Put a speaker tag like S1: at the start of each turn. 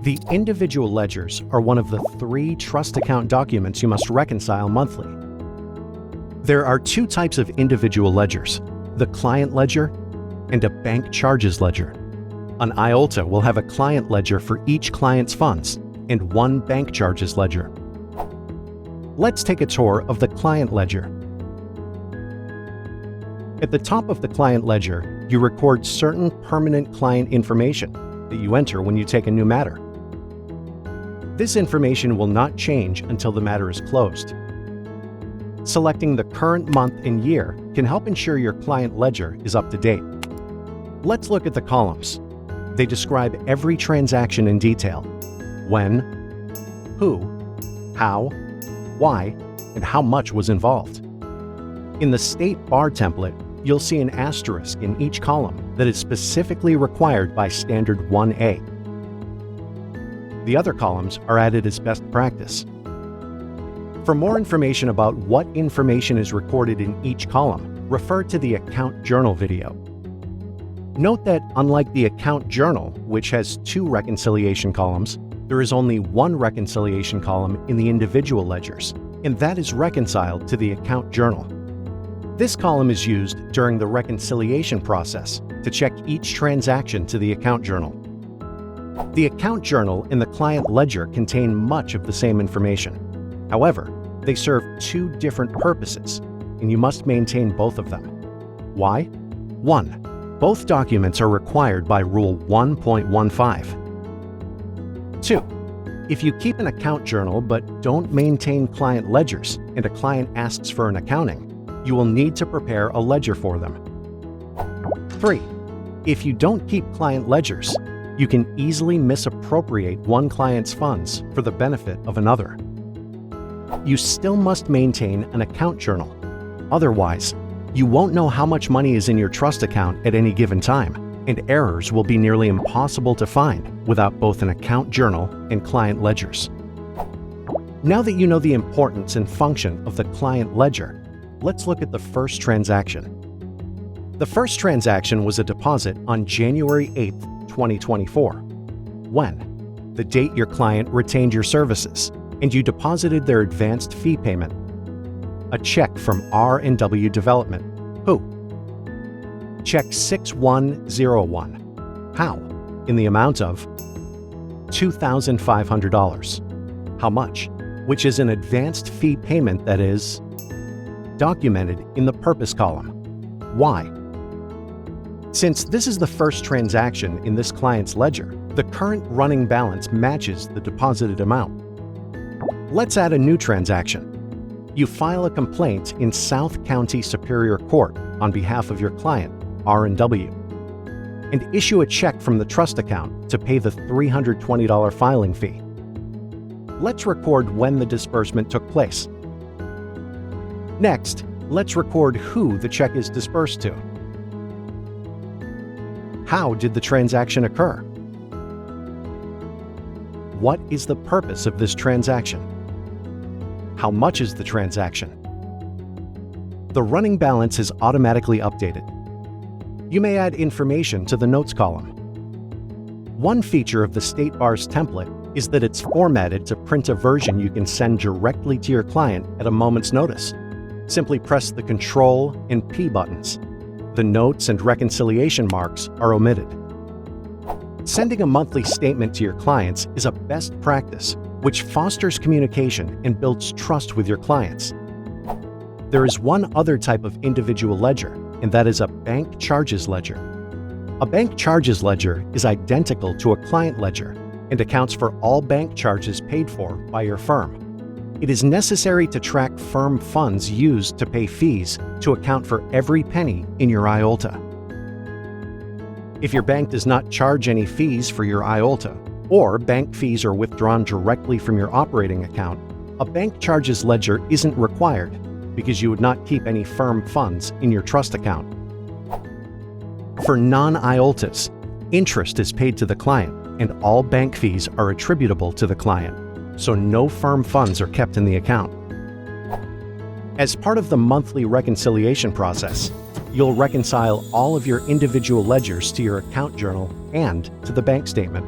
S1: The individual ledgers are one of the 3 trust account documents you must reconcile monthly. There are 2 types of individual ledgers, the client ledger and a bank charges ledger. An IOLTA will have a client ledger for each client's funds and 1 bank charges ledger. Let's take a tour of the client ledger. At the top of the client ledger, you record certain permanent client information that you enter when you take a new matter. This information will not change until the matter is closed. Selecting the current month and year can help ensure your client ledger is up to date. Let's look at the columns. They describe every transaction in detail: when, who, how, why, and how much was involved. In the State Bar template, you'll see an asterisk in each column that is specifically required by Standard 1A. The other columns are added as best practice. For more information about what information is recorded in each column, refer to the Account Journal video. Note that unlike the Account Journal, which has 2 reconciliation columns, there is only 1 reconciliation column in the individual ledgers, and that is reconciled to the Account Journal. This column is used during the reconciliation process to check each transaction to the Account Journal. The Account Journal and the Client Ledger contain much of the same information. However, they serve 2 different purposes, and you must maintain both of them. Why? 1. Both documents are required by Rule 1.15. 2. If you keep an account journal but don't maintain client ledgers and a client asks for an accounting, you will need to prepare a ledger for them. 3. If you don't keep client ledgers, you can easily misappropriate one client's funds for the benefit of another. You still must maintain an account journal. Otherwise, you won't know how much money is in your trust account at any given time, and errors will be nearly impossible to find without both an account journal and client ledgers. Now that you know the importance and function of the client ledger, let's look at the first transaction. The first transaction was a deposit on January 8, 2024. When? The date your client retained your services and you deposited their advanced fee payment. A check from R&W Development. Who? Check 6101. How? In the amount of $2,500. How much? Which is an advanced fee payment that is documented in the purpose column. Why? Since this is the first transaction in this client's ledger, the current running balance matches the deposited amount. Let's add a new transaction. You file a complaint in South County Superior Court on behalf of your client, R&W, and issue a check from the trust account to pay the $320 filing fee. Let's record when the disbursement took place. Next, let's record who the check is disbursed to. How did the transaction occur? What is the purpose of this transaction? How much is the transaction? The running balance is automatically updated. You may add information to the notes column. One feature of the State Bar's template is that it's formatted to print a version you can send directly to your client at a moment's notice. Simply press the Control and P buttons. The notes and reconciliation marks are omitted. Sending a monthly statement to your clients is a best practice which fosters communication and builds trust with your clients. There is one other type of individual ledger, and that is a bank charges ledger. A bank charges ledger is identical to a client ledger and accounts for all bank charges paid for by your firm. It is necessary to track firm funds used to pay fees to account for every penny in your IOLTA. If your bank does not charge any fees for your IOLTA, or bank fees are withdrawn directly from your operating account, a bank charges ledger isn't required because you would not keep any firm funds in your trust account. For non-IOLTAs, interest is paid to the client and all bank fees are attributable to the client, so no firm funds are kept in the account. As part of the monthly reconciliation process, you'll reconcile all of your individual ledgers to your account journal and to the bank statement.